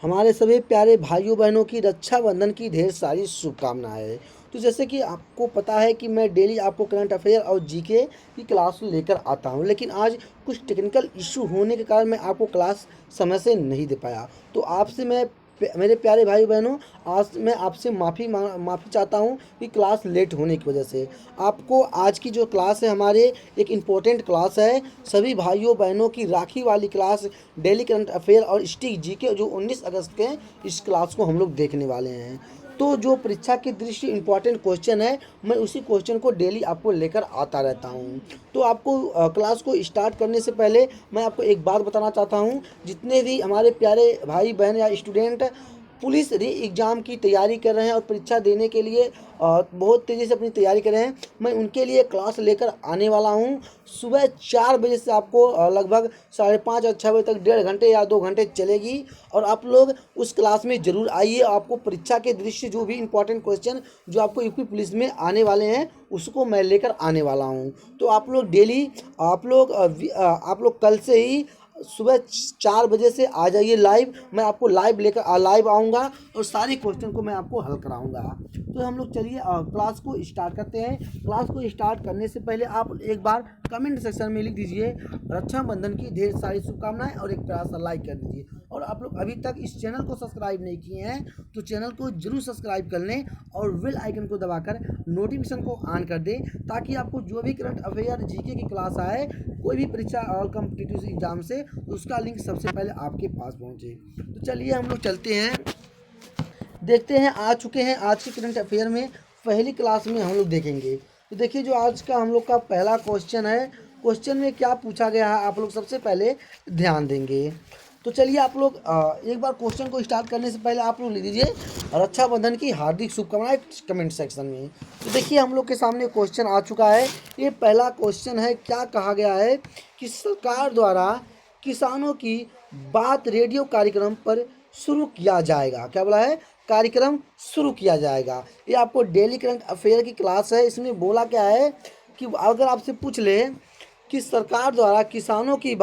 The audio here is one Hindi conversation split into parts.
हमारे सभी प्यारे भाइयों बहनों की रक्षाबंधन की ढेर सारी शुभकामनाएं। तो जैसे कि आपको पता है कि मैं डेली आपको करंट अफेयर और जीके की क्लास लेकर आता हूं, लेकिन आज कुछ टेक्निकल इशू होने के कारण मैं आपको क्लास समय से नहीं दे पाया। तो आपसे मेरे प्यारे भाई बहनों, आज मैं आपसे माफ़ी चाहता हूं कि क्लास लेट होने की वजह से। आपको आज की जो क्लास है हमारे एक इम्पोर्टेंट क्लास है, सभी भाइयों बहनों की राखी वाली क्लास, डेली करंट अफेयर और स्टिक जीके जो 19 अगस्त के हैं, इस क्लास को हम लोग देखने वाले हैं। तो जो परीक्षा की दृष्टि इम्पॉर्टेंट क्वेश्चन है, मैं उसी क्वेश्चन को डेली आपको लेकर आता रहता हूँ। तो आपको क्लास को स्टार्ट करने से पहले मैं आपको एक बात बताना चाहता हूँ। जितने भी हमारे प्यारे भाई बहन या स्टूडेंट पुलिस री एग्ज़ाम की तैयारी कर रहे हैं और परीक्षा देने के लिए बहुत तेज़ी से अपनी तैयारी कर रहे हैं, मैं उनके लिए क्लास लेकर आने वाला हूं। सुबह 4 बजे से आपको लगभग 5:30 और 6 बजे तक 1.5 घंटे या 2 घंटे चलेगी। और आप लोग उस क्लास में ज़रूर आइए। आपको परीक्षा के दृष्टि जो भी इंपॉर्टेंट क्वेश्चन जो आपको यूपी पुलिस में आने वाले हैं, उसको मैं लेकर आने वाला हूं। तो आप लोग डेली आप लोग कल से ही सुबह 4 बजे से आ जाइए लाइव। मैं आपको लाइव आऊँगा और सारे क्वेश्चन को मैं आपको हल कराऊँगा। तो हम लोग चलिए क्लास को स्टार्ट करते हैं। क्लास को स्टार्ट करने से पहले आप एक बार कमेंट सेक्शन में लिख दीजिए रक्षाबंधन की ढेर सारी शुभकामनाएं और एक प्यारा सा लाइक कर दीजिए। और आप लोग अभी तक इस चैनल को सब्सक्राइब नहीं किए हैं तो चैनल को जरूर सब्सक्राइब कर लें और बेल आइकन को दबाकर नोटिफिकेशन को ऑन कर दें, ताकि आपको जो भी करंट अफेयर जीके की क्लास आए, कोई भी परीक्षा और कॉम्पिटिटिव एग्जाम से, तो उसका लिंक सबसे पहले आपके पास पहुंचे। तो चलिए हम लोग चलते हैं, देखते हैं। आ चुके हैं आज के करंट अफेयर में। पहली क्लास में हम लोग देखेंगे। तो देखिए जो आज का हम लोग का पहला क्वेश्चन है, क्वेश्चन में क्या पूछा गया है आप लोग सबसे पहले ध्यान देंगे। तो चलिए आप लोग एक बार क्वेश्चन को स्टार्ट करने से पहले आप लोग लिख दीजिए रक्षाबंधन की हार्दिक शुभकामनाएं कमेंट सेक्शन में। तो देखिए हम लोग के सामने क्वेश्चन आ चुका है। ये पहला क्वेश्चन है, क्या कहा गया है कि सरकार द्वारा किसानों की बात रेडियो कार्यक्रम पर शुरू किया जाएगा। क्या बोला है? कार्यक्रम शुरू किया जाएगा। ये आपको डेली करंट अफेयर की क्लास है। इसमें बोला क्या है कि अगर आपसे पूछ ले कि सरकार द्वारा किसानों की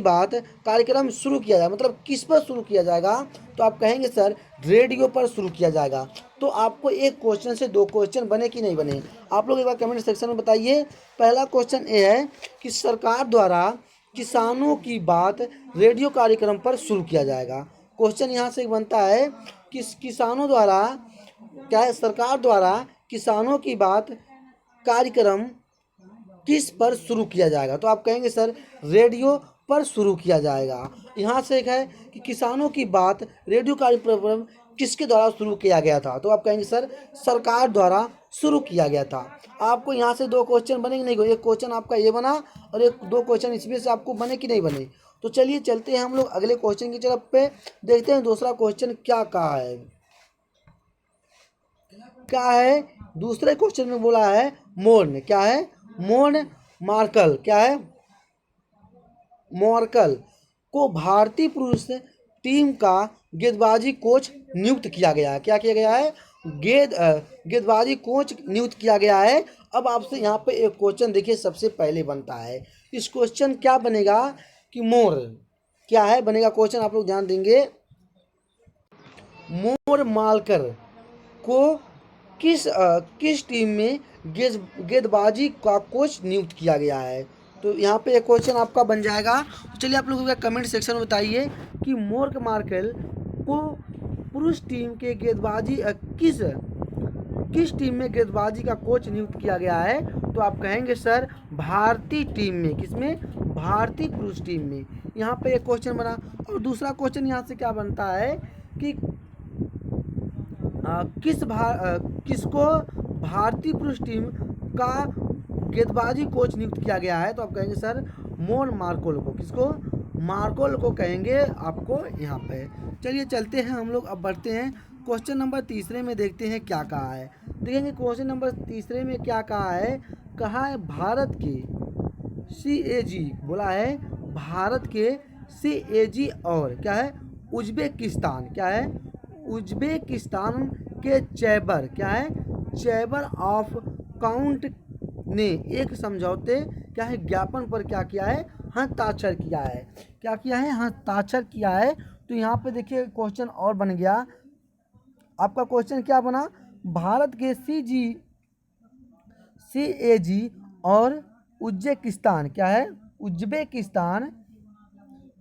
बात कार्यक्रम शुरू किया जाए, मतलब किस पर शुरू किया जाएगा, तो आप कहेंगे सर रेडियो पर शुरू किया जाएगा। तो आपको एक क्वेश्चन से दो क्वेश्चन बने कि नहीं बने, आप लोग एक बार कमेंट सेक्शन में बताइए। पहला क्वेश्चन ये है कि सरकार द्वारा किसानों की बात रेडियो कार्यक्रम पर शुरू किया जाएगा। क्वेश्चन यहाँ से बनता है कि किसानों द्वारा, क्या है, सरकार द्वारा किसानों की बात कार्यक्रम किस पर शुरू किया जाएगा, तो आप कहेंगे सर रेडियो पर शुरू किया जाएगा। यहाँ से एक है कि किसानों की बात रेडियो कार्यक्रम किसके द्वारा शुरू किया गया था, तो आप कहेंगे सर सरकार द्वारा शुरू किया गया था। आपको यहाँ से दो क्वेश्चन बने कि नहीं बने? एक क्वेश्चन आपका ये बना और एक दो क्वेश्चन इसमें से आपको बने कि नहीं बने। तो चलिए चलते हैं हम लोग अगले क्वेश्चन की तरफ पे, देखते हैं दूसरा क्वेश्चन क्या कहा है। क्या है दूसरे क्वेश्चन में? बोला है मोर्न, क्या है, मोर्न मार्कल, क्या है, मार्कल को भारतीय पुरुष टीम का गेंदबाजी कोच नियुक्त किया गया है। क्या किया गया है? गेंदबाजी कोच नियुक्त किया गया है। अब आपसे यहाँ पे एक क्वेश्चन देखिए सबसे पहले बनता है। इस क्वेश्चन क्या बनेगा कि मोर क्या है बनेगा क्वेश्चन, आप लोग ध्यान देंगे। मोर मालकर को किस टीम में गेंदबाजी का कोच नियुक्त किया गया है, तो यहाँ पे एक क्वेश्चन आपका बन जाएगा। तो चलिए आप लोग कमेंट सेक्शन में बताइए कि मोर्क मार्केल को पुरुष टीम के गेंदबाजी किस टीम में गेंदबाजी का कोच नियुक्त किया गया है, तो आप कहेंगे सर भारतीय टीम में। किसमें? भारतीय पुरुष टीम में। यहाँ पे एक क्वेश्चन बना। और दूसरा क्वेश्चन यहाँ से क्या बनता है कि किसको भारतीय पुरुष टीम का गेंदबाजी कोच नियुक्त किया गया है, तो आप कहेंगे सर मोन मार्कोल को। किसको? मार्कोल को कहेंगे आपको यहाँ पे। चलिए चलते हैं हम लोग, अब बढ़ते हैं क्वेश्चन नंबर तीसरे में, देखते हैं क्या कहा है। देखेंगे क्वेश्चन नंबर तीसरे में क्या कहा है। कहा है भारत के CAG, बोला है भारत के CAG और क्या है उज्बेकिस्तान, क्या है उज्बेकिस्तान के चैबर, क्या है चैबर ऑफ काउंट ने एक समझौते, क्या है ज्ञापन पर क्या किया है, हस्ताक्षर किया है। क्या किया है? हस्ताक्षर किया है। तो यहाँ पे देखिए क्वेश्चन और बन गया आपका। क्वेश्चन क्या बना, भारत के CAG और उज्बेकिस्तान क्या है, उज्बेकिस्तान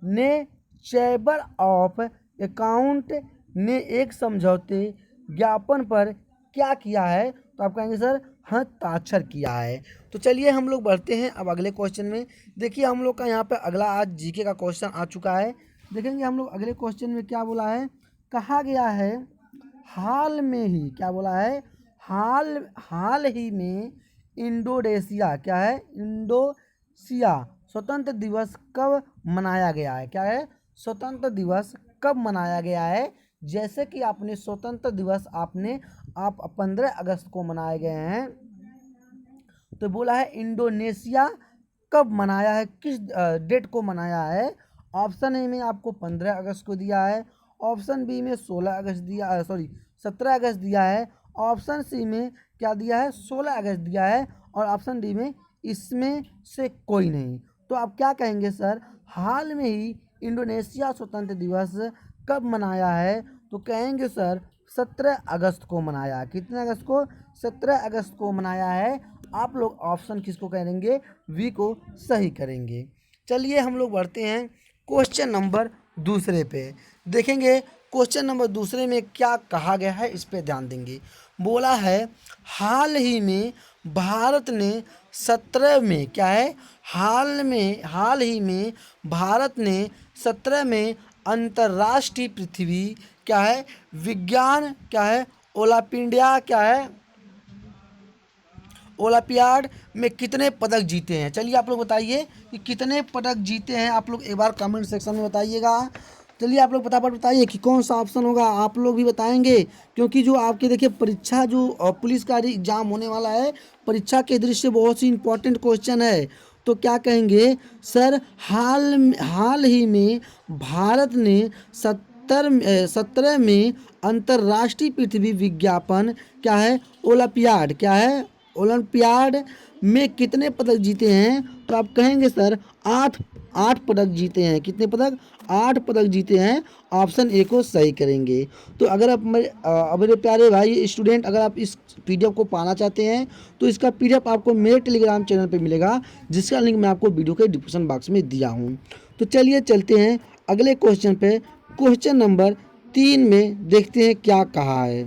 ने चैम्बर ऑफ अकाउंट ने एक समझौते ज्ञापन पर क्या किया है, तो आप कहेंगे सर हस्ताक्षर किया है। तो चलिए हम लोग बढ़ते हैं अब अगले क्वेश्चन में। देखिए हम लोग का यहाँ पे अगला आज जीके का क्वेश्चन आ चुका है। देखेंगे हम लोग अगले क्वेश्चन में क्या बोला है, कहा गया है हाल में ही, क्या बोला है, हाल ही में इंडोनेशिया क्या है, इंडोनेशिया स्वतंत्र दिवस कब मनाया गया है, क्या है, स्वतंत्र दिवस कब मनाया गया है। जैसे कि आपने स्वतंत्र दिवस आप 15 अगस्त को मनाए गए हैं, तो बोला है इंडोनेशिया कब मनाया है, किस डेट को मनाया है। ऑप्शन ए में आपको 15 अगस्त को दिया है, ऑप्शन बी में 17 अगस्त दिया है, ऑप्शन सी में क्या दिया है, 16 अगस्त दिया है, और ऑप्शन डी में इसमें से कोई नहीं। तो आप क्या कहेंगे सर, हाल में ही इंडोनेशिया स्वतंत्र दिवस कब मनाया है, तो कहेंगे सर 17 अगस्त को मनाया। कितने अगस्त को, 17 अगस्त को मनाया है। आप लोग ऑप्शन किसको करेंगे, वी को सही करेंगे। चलिए हम लोग बढ़ते हैं क्वेश्चन नंबर दूसरे पे। देखेंगे क्वेश्चन नंबर दूसरे में क्या कहा गया है, इस पे ध्यान देंगे। बोला है हाल ही में भारत ने 17 में क्या है, हाल ही में भारत ने 17 में अंतर्राष्ट्रीय पृथ्वी क्या है, विज्ञान क्या है, ओलंपियाड में कितने पदक जीते हैं। चलिए आप लोग बताइए कि कितने पदक जीते हैं, आप लोग एक बार कमेंट सेक्शन में बताइएगा। चलिए आप लोग फटाफट बताइए कि कौन सा ऑप्शन होगा, आप लोग भी बताएंगे क्योंकि जो आपके देखिए परीक्षा जो पुलिस का एग्जाम होने वाला है, परीक्षा के दृष्टि से बहुत ही इंपॉर्टेंट क्वेश्चन है। तो क्या कहेंगे सर, हाल ही में भारत ने 17 में अंतर्राष्ट्रीय पृथ्वी विज्ञापन क्या है, ओलंपियाड क्या है, ओलंपियाड में कितने पदक जीते हैं, तो आप कहेंगे सर 8 पदक जीते हैं। कितने पदक, 8 पदक जीते हैं। ऑप्शन ए को सही करेंगे। तो अगर आप मेरे प्यारे भाई स्टूडेंट, अगर आप इस पीडीएफ को पाना चाहते हैं तो इसका पीडीएफ आपको मेरे टेलीग्राम चैनल पे मिलेगा, जिसका लिंक मैं आपको वीडियो के डिस्क्रिप्शन बॉक्स में दिया हूँ। तो चलिए चलते हैं अगले क्वेश्चन पे। क्वेश्चन नंबर 3 में देखते हैं क्या कहा है।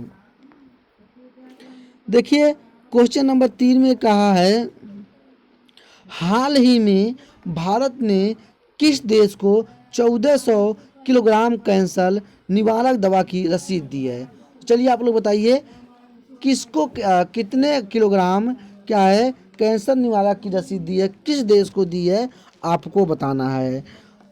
देखिए क्वेश्चन नंबर 3 में कहा है हाल ही में भारत ने किस देश को 1400 किलोग्राम कैंसर निवारक दवा की रसीद दी है। चलिए आप लोग बताइए किसको कितने किलोग्राम क्या है कैंसर निवारक की रसीद दी है, किस देश को दी है, आपको बताना है।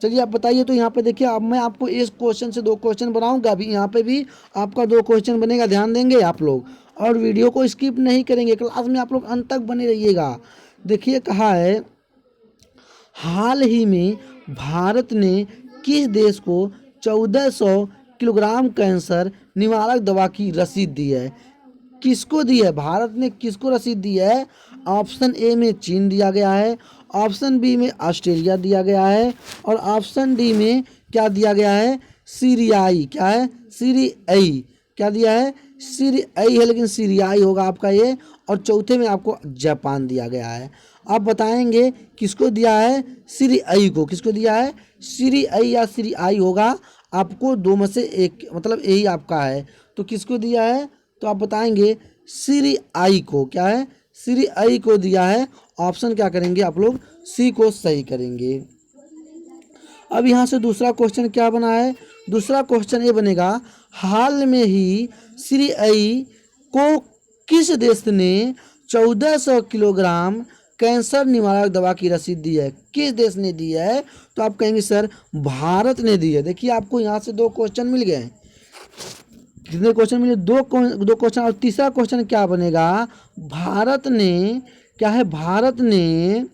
चलिए आप बताइए। तो यहाँ पे देखिए अब मैं आपको इस क्वेश्चन से 2 क्वेश्चन बनाऊंगा, अभी यहाँ पे भी आपका 2 क्वेश्चन बनेगा, ध्यान देंगे आप लोग और वीडियो को स्किप नहीं करेंगे, क्लास में आप लोग अंत तक बने रहिएगा। देखिए कहा है हाल ही में भारत ने किस देश को 1400 किलोग्राम कैंसर निवारक दवा की रसीद दी है। किसको दी है, भारत ने किसको रसीद दी है। ऑप्शन ए में चीन दिया गया है, ऑप्शन बी में ऑस्ट्रेलिया दिया गया है, और ऑप्शन डी में क्या दिया गया है, सीरियाई क्या है, सीरियाई क्या दिया है, सीरियाई है, लेकिन सीरियाई होगा आपका ये। और चौथे में आपको जापान दिया गया है। आप बताएंगे किसको दिया है, सीरियाई को। किसको दिया है, सीरियाई या सीरियाई होगा, आपको 2 में से एक, मतलब यही आपका है। तो किसको दिया है, तो आप बताएंगे सीरियाई को। क्या है, सीरियाई को दिया है। ऑप्शन क्या करेंगे आप लोग, सी को सही करेंगे। अब यहाँ से दूसरा क्वेश्चन क्या बना है, दूसरा क्वेश्चन ये बनेगा हाल में ही सीरियाई को किस देश ने 1400 किलोग्राम कैंसर निवारक दवा की रसीद दी है, किस देश ने दी है, तो आप कहेंगे सर भारत ने दी है। देखिए आपको यहाँ से 2 क्वेश्चन मिल गए। कितने क्वेश्चन मिले, 2 क्वेश्चन। और तीसरा क्वेश्चन क्या बनेगा, भारत ने क्या है, भारत ने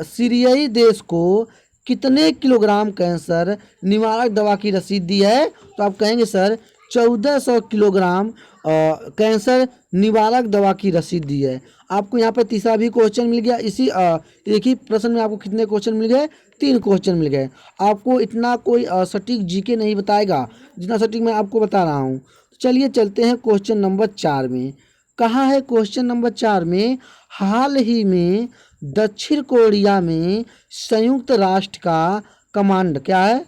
सीरियाई देश को कितने किलोग्राम कैंसर निवारक दवा की रसीद दी है, तो आप कहेंगे सर 1400 किलोग्राम। कैंसर निवारक दवा की रसीद दी है। आपको यहाँ पे तीसरा भी क्वेश्चन मिल गया। इसी एक ही प्रश्न में आपको कितने क्वेश्चन मिल गए? 3 क्वेश्चन मिल गए। आपको इतना कोई सटीक जीके नहीं बताएगा जितना सटीक मैं आपको बता रहा हूँ। चलिए चलते हैं क्वेश्चन नंबर 4 में। कहा है क्वेश्चन नंबर 4 में, हाल ही में दक्षिण कोरिया में संयुक्त राष्ट्र का कमांड क्या है?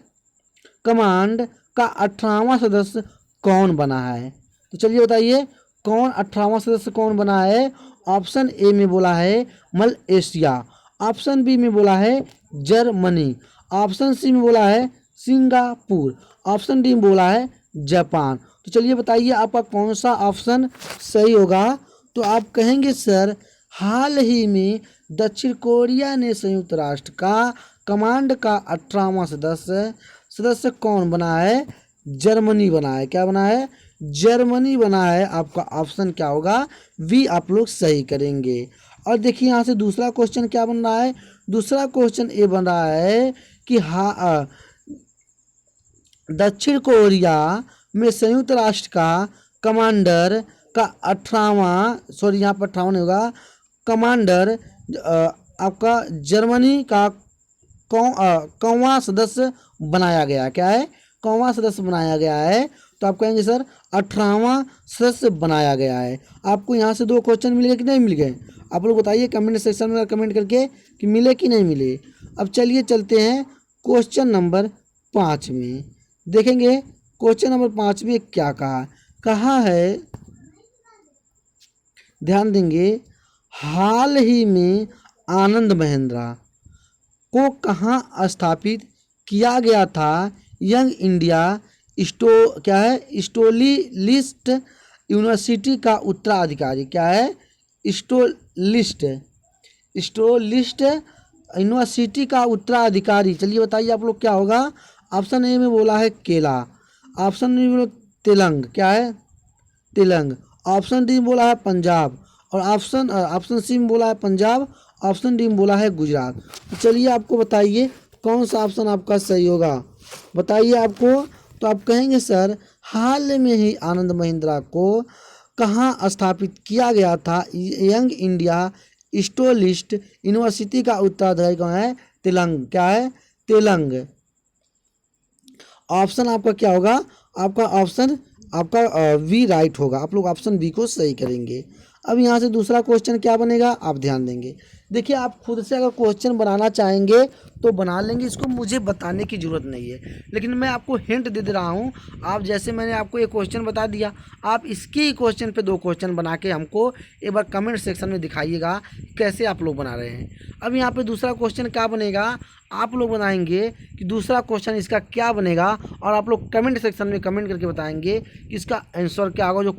कमांड का 18वां सदस्य कौन बना है? तो चलिए बताइए कौन 18वां सदस्य कौन बना है? ऑप्शन ए में बोला है मलेशिया, ऑप्शन बी में बोला है जर्मनी, ऑप्शन सी में बोला है सिंगापुर, ऑप्शन डी में बोला है जापान। तो चलिए बताइए आपका कौन सा ऑप्शन सही होगा? तो आप कहेंगे सर हाल ही में दक्षिण कोरिया ने संयुक्त राष्ट्र का कमांड का 18वां सदस्य कौन बना है? जर्मनी बना है। क्या बना है? जर्मनी बना है। आपका ऑप्शन क्या होगा? वी आप लोग सही करेंगे। और देखिए यहाँ से दूसरा क्वेश्चन क्या बन रहा है? दूसरा क्वेश्चन ये बन रहा है कि दक्षिण कोरिया में संयुक्त राष्ट्र का कमांडर का 18वां, सॉरी यहाँ पर 18वां नहीं होगा, कमांडर आपका जर्मनी का कौवां सदस्य बनाया गया। क्या है? कौवां सदस्य बनाया गया है। तो आप कहेंगे सर 18वां सदस्य बनाया गया है। आपको यहाँ से 2 क्वेश्चन मिल गए कि नहीं मिल गए? आप लोग बताइए कमेंट सेक्शन में कमेंट करके कि मिले कि नहीं मिले। अब चलिए चलते हैं क्वेश्चन नंबर 5 में। देखेंगे क्वेश्चन नंबर 5 में क्या कहा है, ध्यान देंगे। हाल ही में आनंद महिंद्रा को कहाँ स्थापित किया गया था? यंग इंडिया क्या है? स्टोलिस्ट यूनिवर्सिटी का उत्तराधिकारी। क्या है? स्टोलिस्ट यूनिवर्सिटी का उत्तराधिकारी। चलिए बताइए आप लोग क्या होगा? ऑप्शन ए में बोला है केला, ऑप्शन बी में बोला तेलंग। क्या है? तेलंग। ऑप्शन डी में बोला है पंजाब, और ऑप्शन सी में बोला है पंजाब, ऑप्शन डी में बोला है गुजरात। तो चलिए आपको बताइए कौन सा ऑप्शन आपका सही होगा, बताइए आपको। तो आप कहेंगे सर हाल में ही आनंद महिंद्रा को कहाँ स्थापित किया गया था? यंग इंडिया स्टोलिस्ट यूनिवर्सिटी का उत्तराधिकारी कौन है? तेलंग। क्या है? तेलंग। ऑप्शन आपका क्या होगा? आपका ऑप्शन आपका वी राइट होगा। आप लोग ऑप्शन बी को सही करेंगे। अब यहाँ से दूसरा क्वेश्चन क्या बनेगा आप ध्यान देंगे। देखिए आप खुद से अगर क्वेश्चन बनाना चाहेंगे तो बना लेंगे, इसको मुझे बताने की ज़रूरत नहीं है, लेकिन मैं आपको हिंट दे रहा हूँ। आप जैसे मैंने आपको एक क्वेश्चन बता दिया, आप इसके ही क्वेश्चन पे 2 क्वेश्चन बना के हमको एक बार कमेंट सेक्शन में दिखाइएगा कैसे आप लोग बना रहे हैं। अब यहाँ पे दूसरा क्वेश्चन क्या बनेगा आप लोग बनाएंगे कि दूसरा क्वेश्चन इसका क्या बनेगा, और आप लोग कमेंट सेक्शन में कमेंट करके बताएंगे कि इसका आंसर क्या होगा। जो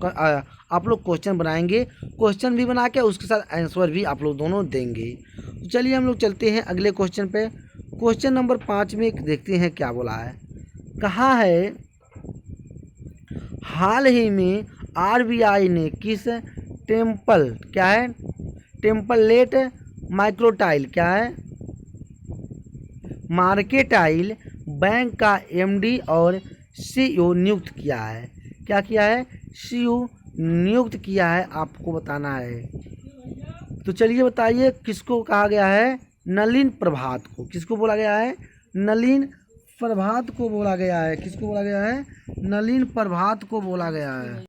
आप लोग क्वेश्चन बनाएंगे, क्वेश्चन भी बना के उसके साथ आंसर भी आप लोग दोनों देंगे। तो चलिए हम लोग चलते हैं अगले क्वेश्चन पे। क्वेश्चन नंबर 5 में देखते हैं क्या बोला है। कहा है हाल ही में आरबीआई ने किस क्या है? टेम्पलेट माइक्रोटाइल क्या है? मार्केटाइल बैंक का एमडी और सीईओ नियुक्त किया है। क्या किया है? सीईओ नियुक्त किया है, आपको बताना है। तो चलिए बताइए किसको कहा गया है? नलिन प्रभात को। किसको बोला गया है? नलिन प्रभात को बोला गया है। किसको बोला गया है? नलिन प्रभात को बोला गया है।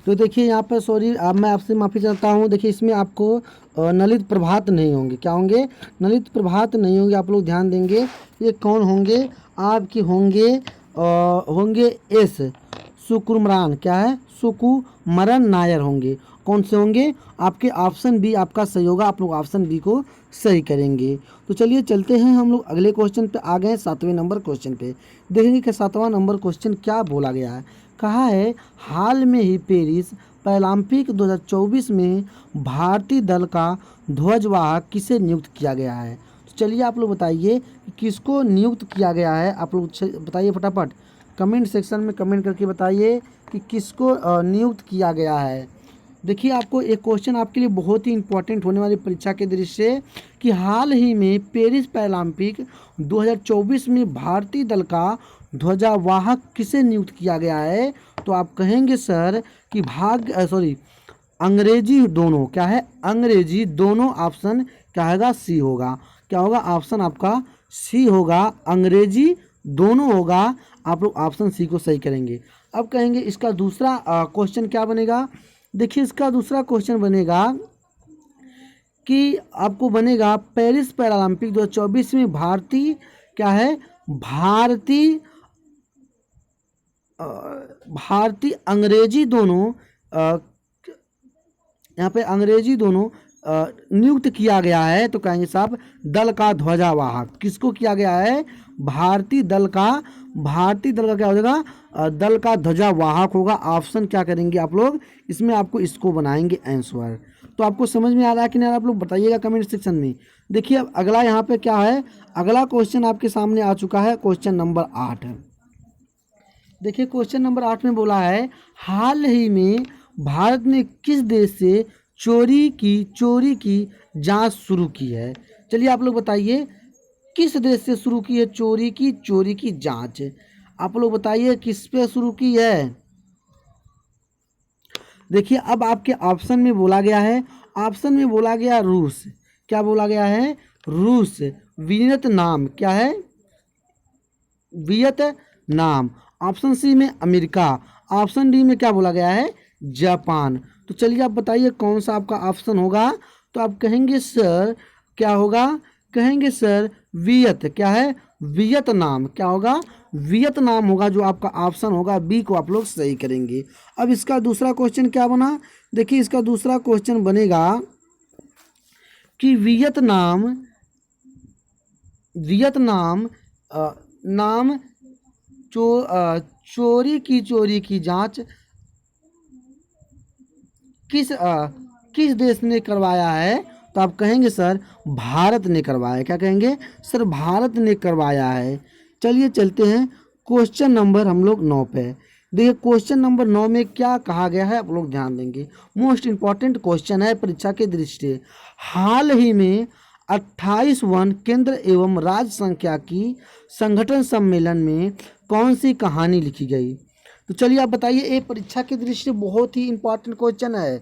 तो देखिए यहाँ पर सॉरी, अब मैं आपसे माफ़ी चाहता हूँ। देखिए इसमें आपको नलित प्रभात नहीं होंगे। क्या होंगे? नलित प्रभात नहीं होंगे। आप लोग ध्यान देंगे ये कौन होंगे? आपके होंगे एस सुकुमरान। क्या है? सुकुमरन नायर होंगे। कौन से होंगे? आपके ऑप्शन बी आपका सही होगा। आप लोग ऑप्शन बी को सही करेंगे। तो चलिए चलते हैं हम लोग अगले क्वेश्चन पे आ गए, 7वें नंबर क्वेश्चन पे। देखेंगे कि 7वां नंबर क्वेश्चन क्या बोला गया है। कहा है हाल में ही पेरिस पैरालंपिक 2024 में भारतीय दल का ध्वजवाहक किसे नियुक्त किया गया है? तो चलिए आप लोग बताइए कि किसको नियुक्त किया गया है। आप लोग बताइए फटाफट कमेंट सेक्शन में कमेंट करके बताइए कि किसको नियुक्त किया गया है। देखिए आपको एक क्वेश्चन आपके लिए बहुत ही इंपॉर्टेंट होने वाली परीक्षा के दृष्टि से कि हाल ही में पेरिस पैरालंपिक 2024 में भारतीय दल का ध्वजवाहक किसे नियुक्त किया गया है? तो आप कहेंगे सर कि अंग्रेजी दोनों क्या है, अंग्रेजी दोनों ऑप्शन क्या होगा, सी होगा। क्या होगा, ऑप्शन आपका सी होगा, अंग्रेजी दोनों होगा। आप लोग ऑप्शन सी को सही करेंगे। अब कहेंगे इसका दूसरा क्वेश्चन क्या बनेगा। देखिए इसका दूसरा क्वेश्चन बनेगा कि आपको बनेगा पेरिस पैरालंपिक 2024 में भारतीय क्या है, भारतीय भारतीय अंग्रेजी दोनों यहाँ पे अंग्रेजी दोनों नियुक्त किया गया है। तो कहेंगे साहब दल का ध्वजावाहक किसको किया गया है, भारतीय दल का क्या हो जाएगा, दल का ध्वजावाहक होगा। ऑप्शन क्या करेंगे आप लोग, इसमें आपको इसको बनाएंगे आंसर। तो आपको समझ में आ रहा है कि नहीं, आप लोग बताइएगा कमेंट सेक्शन में। देखिए अब अगला यहाँ पे क्या है, अगला क्वेश्चन आपके सामने आ चुका है, क्वेश्चन नंबर 8। देखिए क्वेश्चन नंबर 8 में बोला है हाल ही में भारत ने किस देश से चोरी की जांच शुरू की है। चलिए आप लोग बताइए किस देश से शुरू की है चोरी की जांच। आप लोग बताइए किस पे शुरू की है। देखिए अब आपके ऑप्शन में बोला गया है, ऑप्शन में बोला गया रूस। क्या बोला गया है, रूस। वियतनाम क्या है, वियतनाम। ऑप्शन सी में अमेरिका। ऑप्शन डी में क्या बोला गया है, जापान। तो चलिए आप बताइए कौन सा आपका ऑप्शन होगा। तो आप कहेंगे सर क्या होगा, कहेंगे सर क्या है, वियतनाम। क्या होगा, वियतनाम होगा जो आपका ऑप्शन होगा, बी को आप लोग सही करेंगे। अब इसका दूसरा क्वेश्चन क्या बना, देखिए इसका दूसरा क्वेश्चन बनेगा कि वियतनाम नाम चोरी की जांच किस देश ने करवाया है। तो आप कहेंगे सर भारत ने करवाया है। क्या कहेंगे सर, भारत ने करवाया है। चलिए चलते हैं क्वेश्चन नंबर हम लोग 9 पे। देखिए क्वेश्चन नंबर 9 में क्या कहा गया है, आप लोग ध्यान देंगे। मोस्ट इंपॉर्टेंट क्वेश्चन है परीक्षा के दृष्टि से। हाल ही में 28 वन केंद्र एवं राज्य संख्या की संगठन सम्मेलन में कौन सी कहानी लिखी गई। तो चलिए आप बताइए, ये परीक्षा की दृष्टि से बहुत ही इंपॉर्टेंट क्वेश्चन है।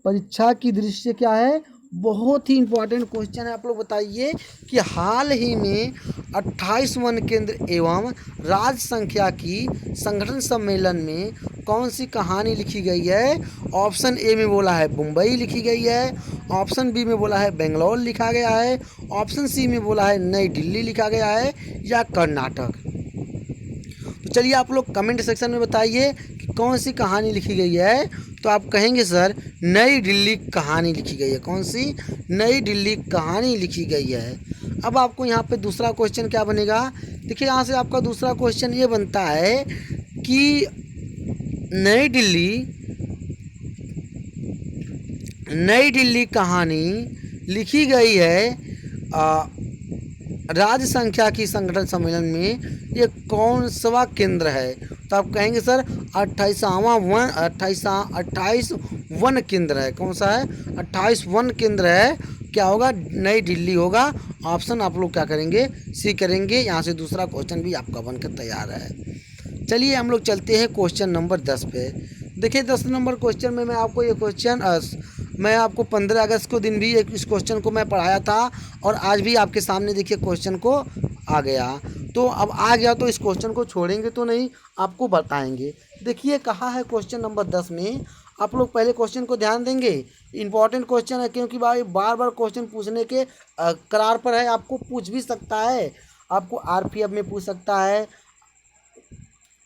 परीक्षा की दृष्टि से क्या है, बहुत ही इंपॉर्टेंट क्वेश्चन है। आप लोग बताइए कि हाल ही में 28 वन केंद्र एवं राज्य संख्या की संगठन सम्मेलन में कौन सी कहानी लिखी गई है। ऑप्शन ए में बोला है मुंबई लिखी गई है, ऑप्शन बी में बोला है बेंगलोर लिखा गया है, ऑप्शन सी में बोला है नई दिल्ली लिखा गया है, या कर्नाटक। तो चलिए आप लोग कमेंट सेक्शन में बताइए कि कौन सी कहानी लिखी गई है। तो आप कहेंगे सर नई दिल्ली कहानी लिखी गई है। कौन सी, नई दिल्ली कहानी लिखी गई है। अब आपको यहाँ पे दूसरा क्वेश्चन क्या बनेगा, देखिए यहाँ से आपका दूसरा क्वेश्चन ये बनता है कि नई दिल्ली कहानी लिखी गई है राज्य संख्या की संगठन सम्मेलन में, ये कौन सा केंद्र है। तो आप कहेंगे सर 28 वन केंद्र है। कौन सा है, 28 वन केंद्र है। क्या होगा, नई दिल्ली होगा। ऑप्शन आप लोग क्या करेंगे, सी करेंगे। यहाँ से दूसरा क्वेश्चन भी आपका बनकर तैयार है। चलिए हम लोग चलते हैं क्वेश्चन नंबर 10 पे। देखिए 10 नंबर क्वेश्चन में मैं आपको ये क्वेश्चन मैं आपको 15 अगस्त को दिन भी इस क्वेश्चन को मैं पढ़ाया था, और आज भी आपके सामने देखिए क्वेश्चन को आ गया। तो अब आ गया तो इस क्वेश्चन को छोड़ेंगे तो नहीं, आपको बताएंगे। देखिए कहा है क्वेश्चन नंबर 10 में, आप लोग पहले क्वेश्चन को ध्यान देंगे। इंपॉर्टेंट क्वेश्चन है, क्योंकि भाई बार बार क्वेश्चन पूछने के करार पर है। आपको पूछ भी सकता है, आपको आरपीएफ में पूछ सकता है,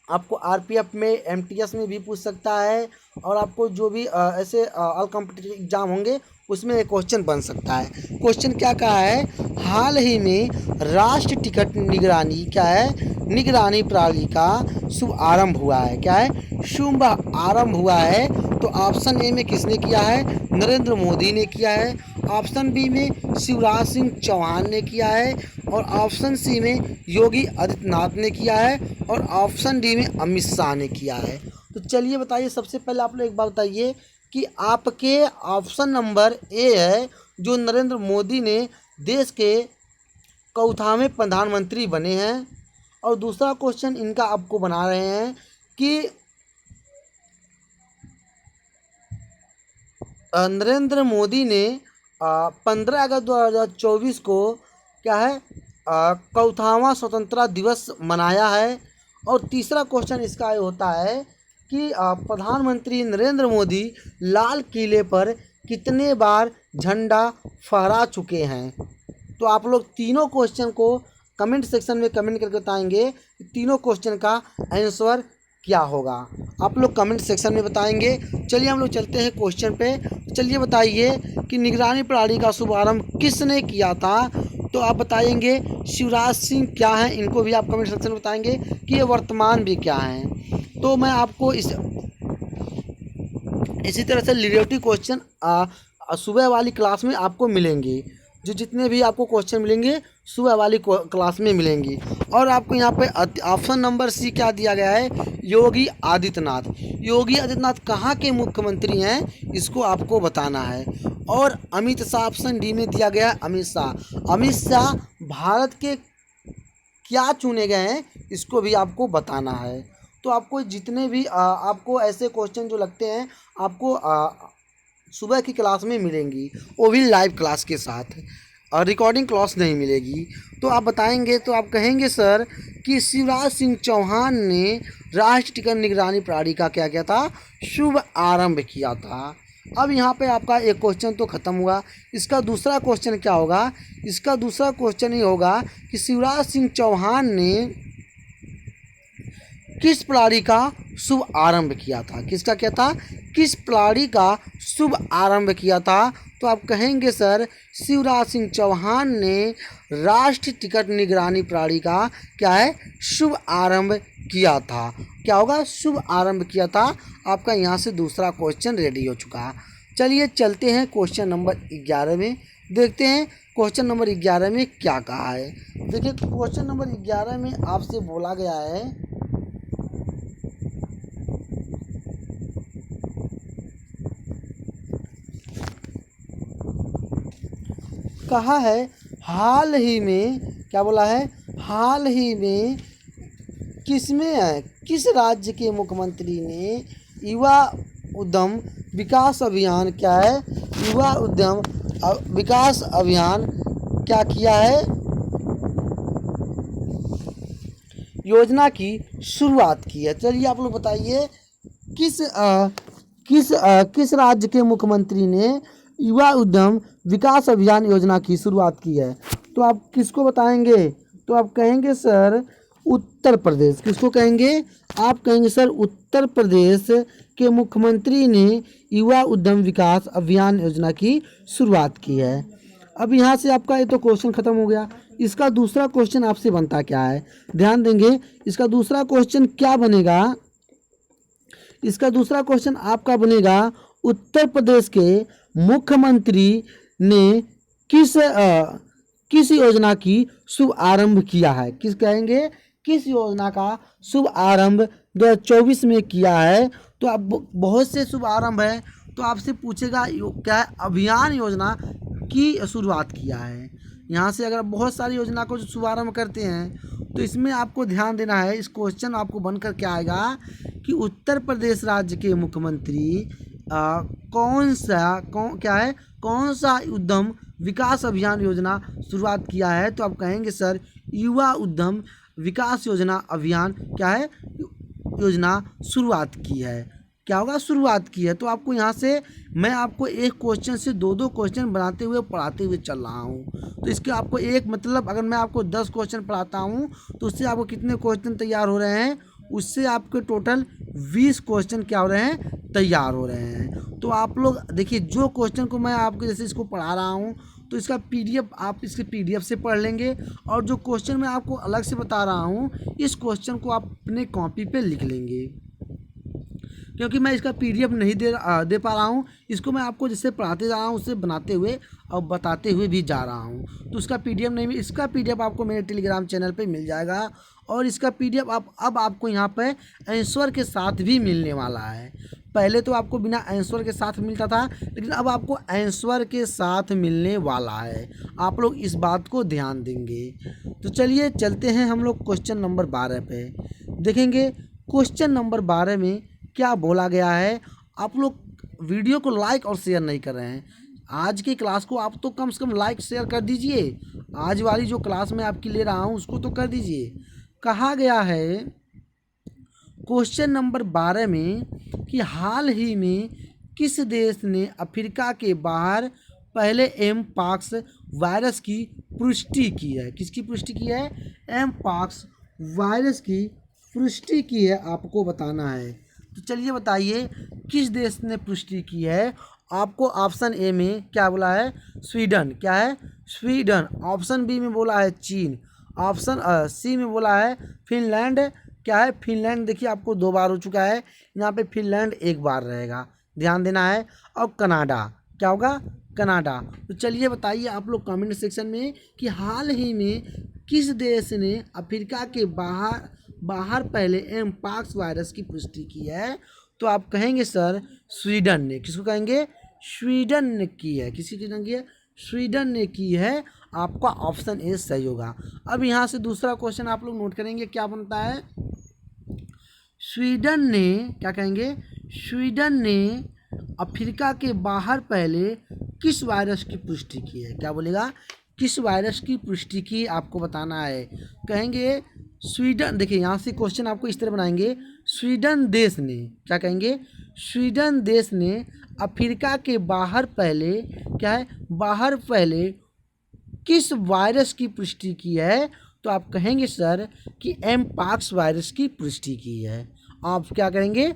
आपको आरपीएफ में एमटीएस में भी पूछ सकता है, और आपको जो भी ऐसे ऑल कॉम्पिटिटिव एग्जाम होंगे उसमें एक क्वेश्चन बन सकता है। क्वेश्चन क्या कहा है, हाल ही में राष्ट्र टिकट निगरानी क्या है, निगरानी प्रणाली का शुभ आरंभ हुआ है। क्या है, शुभ आरंभ हुआ है। तो ऑप्शन ए में किसने किया है, नरेंद्र मोदी ने किया है, ऑप्शन बी में शिवराज सिंह चौहान ने किया है, और ऑप्शन सी में योगी आदित्यनाथ ने किया है, और ऑप्शन डी में अमित शाह ने किया है। तो चलिए बताइए, सबसे पहले आप लोग एक बात बताइए कि आपके ऑप्शन नंबर ए है, जो नरेंद्र मोदी ने देश के 4वें प्रधानमंत्री बने हैं। और दूसरा क्वेश्चन इनका आपको बना रहे हैं कि नरेंद्र मोदी ने 15 अगस्त 2024 को क्या है 64वां स्वतंत्रता दिवस मनाया है। और तीसरा क्वेश्चन इसका ये होता है कि प्रधानमंत्री नरेंद्र मोदी लाल किले पर कितने बार झंडा फहरा चुके हैं। तो आप लोग तीनों क्वेश्चन को कमेंट सेक्शन में कमेंट करके बताएंगे तीनों क्वेश्चन का आंसर क्या होगा। आप लोग कमेंट सेक्शन में बताएंगे। चलिए हम लोग चलते हैं क्वेश्चन पे। चलिए बताइए कि निगरानी प्रणाली का शुभारंभ किसने किया था। तो आप बताएंगे शिवराज सिंह क्या हैं, इनको भी आप कमेंट सेक्शन में बताएंगे कि ये वर्तमान भी क्या हैं। तो मैं आपको इसी तरह से रिलेटिव क्वेश्चन सुबह वाली क्लास में आपको मिलेंगे। जो जितने भी आपको क्वेश्चन मिलेंगे सुबह वाली क्लास में मिलेंगी। और आपको यहाँ पे ऑप्शन नंबर सी क्या दिया गया है, योगी आदित्यनाथ। योगी आदित्यनाथ कहाँ के मुख्यमंत्री हैं इसको आपको बताना है। और अमित शाह ऑप्शन डी में दिया गया है अमित शाह। अमित शाह भारत के क्या चुने गए हैं इसको भी आपको बताना है। तो आपको जितने भी आपको ऐसे क्वेश्चन जो लगते हैं आपको सुबह की क्लास में मिलेंगी, वो भी लाइव क्लास के साथ, और रिकॉर्डिंग क्लास नहीं मिलेगी। तो आप बताएंगे तो आप कहेंगे सर कि शिवराज सिंह चौहान ने राष्ट्रीय टिकट निगरानी प्रणाली का क्या किया था, शुभ आरंभ किया था। अब यहाँ पे आपका एक क्वेश्चन तो ख़त्म हुआ। इसका दूसरा क्वेश्चन क्या होगा, इसका दूसरा क्वेश्चन ये होगा कि शिवराज सिंह चौहान ने किस प्रणाली का शुभ आरंभ किया था। किसका क्या था, किस प्रणाली का शुभ आरंभ किया था। तो आप कहेंगे सर शिवराज सिंह चौहान ने राष्ट्रीय टिकट निगरानी प्रणाली का क्या है, शुभ आरंभ किया था। क्या होगा, शुभ आरंभ किया था। आपका यहाँ से दूसरा क्वेश्चन रेडी हो चुका। चलिए चलते हैं क्वेश्चन नंबर 11 में, देखते हैं क्वेश्चन नंबर 11 में क्या कहा है। देखिए क्वेश्चन नंबर 11 में आपसे बोला गया है कहा है हाल ही में, क्या बोला है, हाल ही में किस राज्य के मुख्यमंत्री ने युवा उद्यम विकास अभियान क्या है, युवा उद्यम विकास अभियान क्या किया है, योजना की शुरुआत की है। चलिए आप लोग बताइए किस राज्य के मुख्यमंत्री ने युवा उद्यम विकास अभियान योजना की शुरुआत की है। तो आप किसको बताएंगे, तो आप कहेंगे सर उत्तर प्रदेश। किसको कहेंगे, आप कहेंगे सर उत्तर प्रदेश के मुख्यमंत्री ने युवा उद्यम विकास अभियान योजना की शुरुआत की है। अब यहाँ से आपका ये तो क्वेश्चन खत्म हो गया। इसका दूसरा क्वेश्चन आपसे बनता क्या है, ध्यान देंगे। इसका दूसरा क्वेश्चन क्या बनेगा, इसका दूसरा क्वेश्चन आपका बनेगा उत्तर प्रदेश के मुख्यमंत्री ने किस योजना की शुभ आरंभ किया है। किस कहेंगे, किस योजना का शुभ आरंभ 2024 में किया है। तो अब बहुत से शुभ आरंभ है, तो आपसे पूछेगा क्या है, अभियान योजना की शुरुआत किया है। यहाँ से अगर बहुत सारी योजना को शुभारंभ करते हैं तो इसमें आपको ध्यान देना है। इस क्वेश्चन आपको बनकर क्या आएगा कि उत्तर प्रदेश राज्य के मुख्यमंत्री कौन सा उद्यम विकास अभियान योजना शुरुआत किया है। तो आप कहेंगे सर युवा उद्यम विकास योजना अभियान क्या है, योजना शुरुआत की है। क्या होगा, शुरुआत की है। तो आपको यहाँ से मैं आपको एक क्वेश्चन से दो क्वेश्चन बनाते हुए पढ़ाते हुए चल रहा हूँ। तो इसके आपको एक मतलब अगर मैं आपको 10 क्वेश्चन पढ़ाता हूँ तो उससे आपको कितने क्वेश्चन तैयार हो रहे हैं, उससे आपके टोटल 20 क्वेश्चन क्या हो रहे हैं, तैयार हो रहे हैं। तो आप लोग देखिए जो क्वेश्चन को मैं आपको जैसे इसको पढ़ा रहा हूँ तो इसका PDF आप इसके PDF से पढ़ लेंगे, और जो क्वेश्चन मैं आपको अलग से बता रहा हूँ इस क्वेश्चन को आप अपने कॉपी पे लिख लेंगे, क्योंकि मैं इसका PDF नहीं दे पा रहा हूँ। इसको मैं आपको जिससे पढ़ाते जा रहा हूँ उससे बनाते हुए और बताते हुए भी जा रहा हूँ। तो उसका PDF नहीं, इसका PDF आपको मेरे टेलीग्राम चैनल पे मिल जाएगा। और इसका PDF अब आपको यहाँ पे आंसर के साथ भी मिलने वाला है। पहले तो आपको बिना आंसर के साथ मिलता था, लेकिन अब आपको आंसर के साथ मिलने वाला है। आप लोग इस बात को ध्यान देंगे। तो चलिए चलते हैं हम लोग क्वेश्चन नंबर 12 पे, देखेंगे क्वेश्चन नंबर 12 में क्या बोला गया है। आप लोग वीडियो को लाइक और शेयर नहीं कर रहे हैं, आज की क्लास को आप तो कम से कम लाइक शेयर कर दीजिए। आज वाली जो क्लास मैं आपकी ले रहा हूँ उसको तो कर दीजिए। कहा गया है क्वेश्चन नंबर 12 में कि हाल ही में किस देश ने अफ्रीका के बाहर पहले एम पॉक्स वायरस की पुष्टि की है? किसकी पुष्टि की है? एम पॉक्स वायरस की पुष्टि की है, आपको बताना है। तो चलिए बताइए किस देश ने पुष्टि की है। आपको ऑप्शन ए में क्या बोला है? स्वीडन। क्या है? स्वीडन। ऑप्शन बी में बोला है चीन। ऑप्शन सी में बोला है फिनलैंड। क्या है? फिनलैंड। देखिए आपको 2 बार हो चुका है, यहाँ पे फिनलैंड 1 बार रहेगा, ध्यान देना है। और कनाडा। क्या होगा? कनाडा। तो चलिए बताइए आप लोग कमेंट सेक्शन में कि हाल ही में किस देश ने अफ्रीका के बाहर पहले एम पॉक्स वायरस की पुष्टि की है? तो आप कहेंगे सर स्वीडन ने। किसको कहेंगे? स्वीडन ने की है। किसकी की है? स्वीडन ने की है। आपका ऑप्शन ए सही होगा। अब यहाँ से दूसरा क्वेश्चन आप लोग नोट करेंगे, क्या बनता है? स्वीडन ने, क्या कहेंगे? स्वीडन ने अफ्रीका के बाहर पहले किस वायरस की पुष्टि की है? क्या बोलेगा? किस वायरस की पुष्टि की, आपको बताना है। कहेंगे स्वीडन। देखिए यहाँ से क्वेश्चन आपको इस तरह बनाएंगे, स्वीडन देश ने। क्या कहेंगे? स्वीडन देश ने अफ्रीका के बाहर पहले, क्या है? बाहर पहले किस वायरस की पुष्टि की है? तो आप कहेंगे सर कि एम पॉक्स वायरस की पुष्टि की है। आप क्या कहेंगे?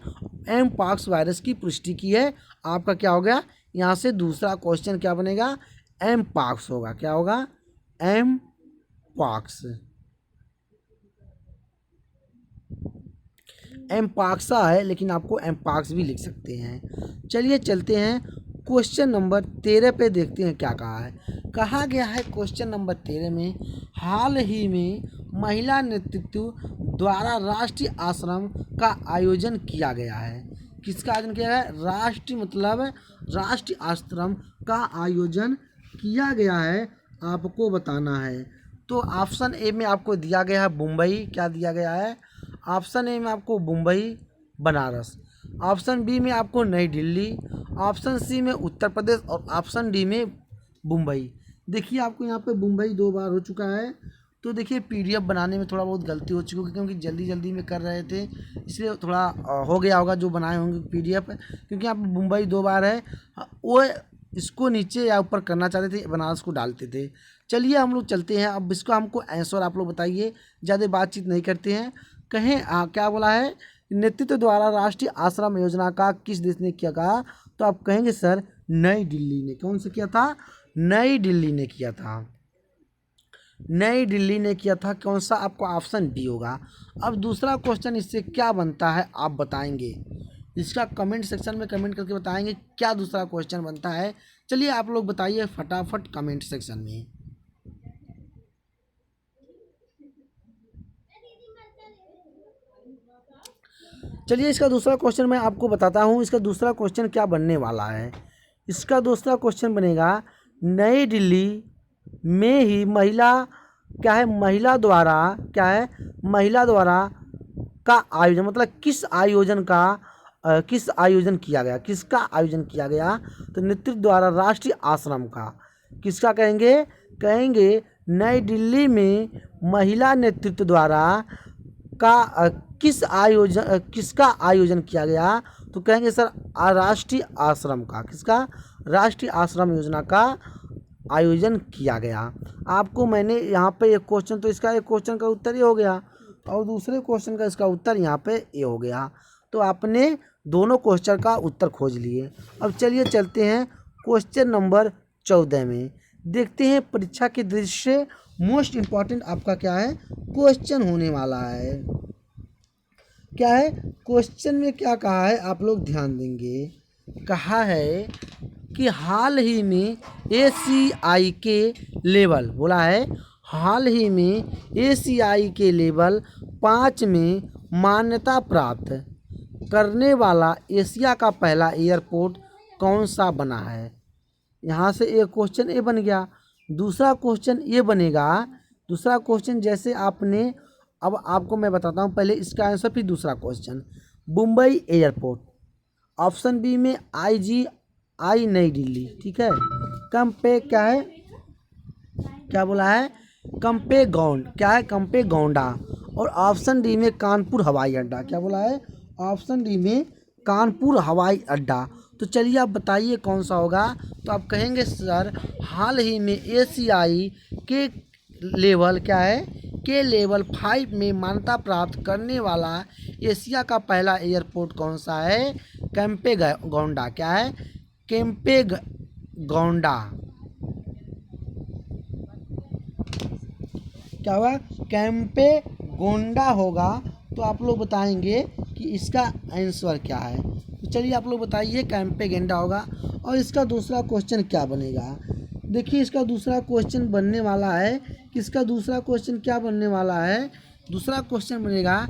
एम पॉक्स वायरस की पुष्टि की है। आपका क्या हो गया? यहाँ से दूसरा क्वेश्चन क्या बनेगा? एम पॉक्स होगा। क्या होगा? M pox. एम पॉक्सा है, लेकिन आपको एम पॉक्स भी लिख सकते हैं। चलिए चलते हैं क्वेश्चन नंबर 13 पे, देखते हैं क्या कहा है। कहा गया है क्वेश्चन नंबर 13 में, हाल ही में महिला नेतृत्व द्वारा राष्ट्रीय आश्रम का आयोजन किया गया है। किसका आयोजन किया गया है? राष्ट्रीय मतलब राष्ट्रीय आश्रम का आयोजन किया गया है, आपको बताना है। तो ऑप्शन ए में आपको दिया गया है मुंबई। क्या दिया गया है? ऑप्शन ए में आपको मुंबई बनारस, ऑप्शन बी में आपको नई दिल्ली, ऑप्शन सी में उत्तर प्रदेश और ऑप्शन डी में मुंबई। देखिए आपको यहाँ पे मुंबई 2 बार हो चुका है। तो देखिए पीडीएफ बनाने में थोड़ा बहुत गलती हो चुकी है, क्योंकि जल्दी जल्दी में कर रहे थे, इसलिए थोड़ा हो गया होगा जो बनाए होंगे पीडीएफ। क्योंकि यहाँ पे मुंबई 2 बार है, वो इसको नीचे या ऊपर करना चाहते थे, बनारस को डालते थे। चलिए हम लोग चलते हैं, अब इसको हमको आंसर आप लोग बताइए, ज़्यादा बातचीत नहीं करते हैं। कहें क्या बोला है? नेतृत्व द्वारा राष्ट्रीय आश्रम योजना का किस देश ने किया? कहा तो आप कहेंगे सर नई दिल्ली ने। कौन से किया था? नई दिल्ली ने किया था। नई दिल्ली ने किया था। कौन सा? आपका ऑप्शन बी होगा। अब दूसरा क्वेश्चन इससे क्या बनता है आप बताएंगे, इसका कमेंट सेक्शन में कमेंट करके बताएंगे क्या दूसरा क्वेश्चन बनता है। चलिए आप लोग बताइए फटाफट कमेंट सेक्शन में। चलिए इसका दूसरा क्वेश्चन मैं आपको बताता हूँ। इसका दूसरा क्वेश्चन क्या बनने वाला है? इसका दूसरा क्वेश्चन बनेगा, नई दिल्ली में ही महिला, क्या है? महिला द्वारा, क्या है? महिला द्वारा का आयोजन, मतलब किस आयोजन का किस आयोजन किया गया? किसका आयोजन किया गया? तो नेतृत्व द्वारा राष्ट्रीय आश्रम का। किसका कहेंगे? कहेंगे नई दिल्ली में महिला नेतृत्व द्वारा का किसका आयोजन किया गया? तो कहेंगे सर राष्ट्रीय आश्रम का। किसका? राष्ट्रीय आश्रम योजना का आयोजन किया गया। आपको मैंने यहाँ पे एक क्वेश्चन, तो इसका एक क्वेश्चन का उत्तर ये हो गया, और दूसरे क्वेश्चन का इसका उत्तर यहाँ पे ये हो गया। तो आपने दोनों क्वेश्चन का उत्तर खोज लिए। अब चलिए चलते हैं क्वेश्चन नंबर 14 में, देखते हैं परीक्षा के दृष्टि से मोस्ट इम्पॉर्टेंट आपका क्या है क्वेश्चन होने वाला है। क्या है क्वेश्चन में? क्या कहा है आप लोग ध्यान देंगे। कहा है कि हाल ही में एसीआई के लेवल, बोला है हाल ही में एसीआई के लेवल 5 में मान्यता प्राप्त करने वाला एशिया का पहला एयरपोर्ट कौन सा बना है? यहाँ से एक क्वेश्चन ये बन गया। दूसरा क्वेश्चन ये बनेगा, दूसरा क्वेश्चन जैसे आपने, अब आपको मैं बताता हूँ पहले इसका आंसर, फिर दूसरा question. Mumbai airport, option B में IGI नई दिल्ली, ठीक है। कंपे क्या है, क्या बोला है, कंपेगौंड, क्या है, कंपेगौंडा। और ऑप्शन डी में कानपुर हवाई अड्डा, क्या बोला है, ऑप्शन डी में कानपुर हवाई अड्डा। तो चलिए आप बताइए कौन सा होगा। तो आप कहेंगे सर हाल ही में एशियाई के लेवल, क्या है, के लेवल 5 में मान्यता प्राप्त करने वाला एशिया का पहला एयरपोर्ट कौन सा है, कैंपेगौंडा, क्या है, कैंपेगौंडा, क्या हुआ, कैंपेगौंडा होगा। तो आप लोग बताएंगे कि इसका आंसर क्या है। तो चलिए आप लोग बताइए, कैंपेगौंडा होगा। और इसका दूसरा क्वेश्चन क्या बनेगा, देखिए इसका दूसरा क्वेश्चन बनने वाला है, किसका दूसरा क्वेश्चन क्या बनने वाला है, दूसरा क्वेश्चन बनेगा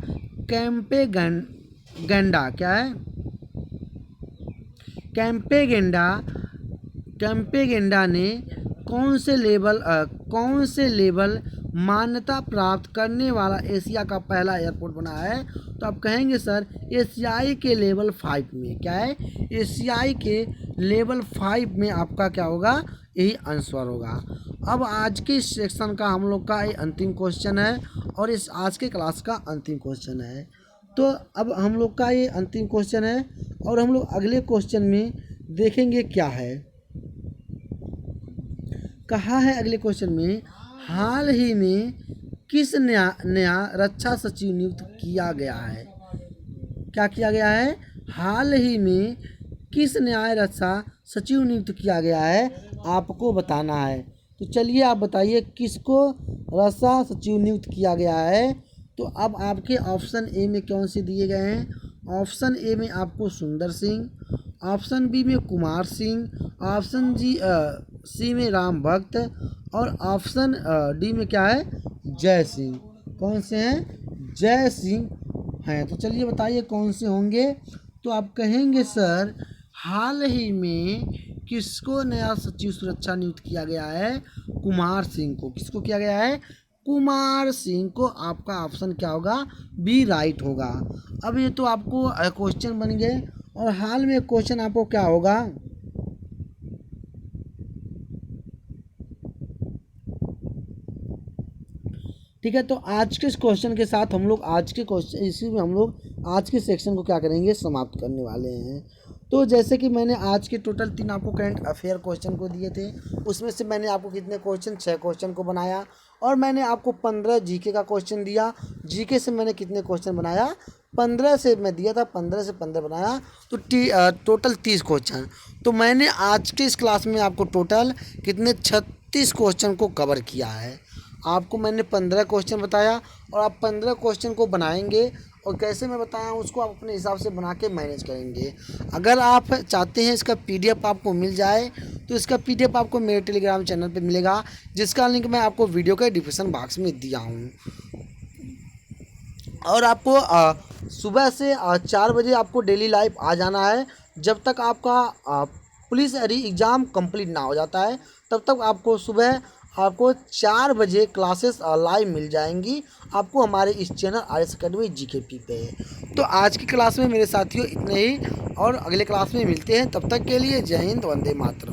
कैंपेगौंडा, क्या है, कैंपेगौंडा, कैंपेगौंडा ने कौन से लेवल मान्यता प्राप्त करने वाला एशिया का पहला एयरपोर्ट बना है। तो आप कहेंगे सर एशियाई के लेवल 5 में, क्या है, एशियाई के लेवल 5 में आपका क्या होगा, यही आंसर होगा। अब आज के सेक्शन का हम लोग का ये अंतिम क्वेश्चन है और इस आज के क्लास का अंतिम क्वेश्चन है। तो अब हम लोग का ये अंतिम क्वेश्चन है और हम लोग अगले क्वेश्चन में देखेंगे क्या है। कहा है अगले क्वेश्चन में, हाल ही में किस नया रक्षा सचिव नियुक्त किया गया है, क्या किया गया है, हाल ही में किस नया रक्षा सचिव नियुक्त किया गया है, आपको बताना है। तो चलिए आप बताइए किसको रक्षा सचिव नियुक्त किया गया है। तो अब आपके ऑप्शन ए में कौन से दिए गए हैं, ऑप्शन ए में आपको सुंदर सिंह, ऑप्शन बी में कुमार सिंह, ऑप्शन सी में राम भक्त और ऑप्शन डी में क्या है, जय सिंह। कौन से हैं, जय सिंह हैं। तो चलिए बताइए कौन से होंगे। तो आप कहेंगे सर हाल ही में किसको नया सचिव सुरक्षा नियुक्त किया गया है, कुमार सिंह को, किसको किया गया है, कुमार सिंह को। आपका ऑप्शन क्या होगा, बी राइट होगा। अब ये तो आपको क्वेश्चन बन गए और हाल में क्वेश्चन आपको क्या होगा, ठीक है। तो आज के इस क्वेश्चन के साथ हम लोग आज के क्वेश्चन इसी में हम लोग आज के सेक्शन को क्या करेंगे, समाप्त करने वाले हैं। तो जैसे कि मैंने आज के टोटल 3 आपको करंट अफेयर क्वेश्चन को दिए थे, उसमें से मैंने आपको कितने क्वेश्चन, 6 क्वेश्चन को बनाया और मैंने आपको 15 जीके का क्वेश्चन दिया। जीके से मैंने कितने क्वेश्चन बनाया, 15 से मैं दिया था, 15 से 15 बनाया, तो टोटल 30 क्वेश्चन। तो मैंने आज के इस क्लास में आपको टोटल कितने 36 क्वेश्चन को कवर किया है। आपको मैंने 15 क्वेश्चन बताया और आप 15 क्वेश्चन को बनाएंगे और कैसे मैं बताया उसको आप अपने हिसाब से बना के मैनेज करेंगे। अगर आप चाहते हैं इसका PDF आपको मिल जाए तो इसका PDF आपको मेरे टेलीग्राम चैनल पे मिलेगा, जिसका लिंक मैं आपको वीडियो के डिस्क्रिप्शन बॉक्स में दिया हूँ। और आपको सुबह से 4 बजे आपको डेली लाइव आ जाना है। जब तक आपका पुलिस एग्ज़ाम कंप्लीट ना हो जाता है तब तक आपको सुबह आपको 4 बजे क्लासेस लाइव मिल जाएंगी आपको हमारे इस चैनल RS अकेडमी GKP पे। तो आज की क्लास में मेरे साथियों इतने ही और अगले क्लास में मिलते हैं। तब तक के लिए जय हिंद, वंदे मातरम।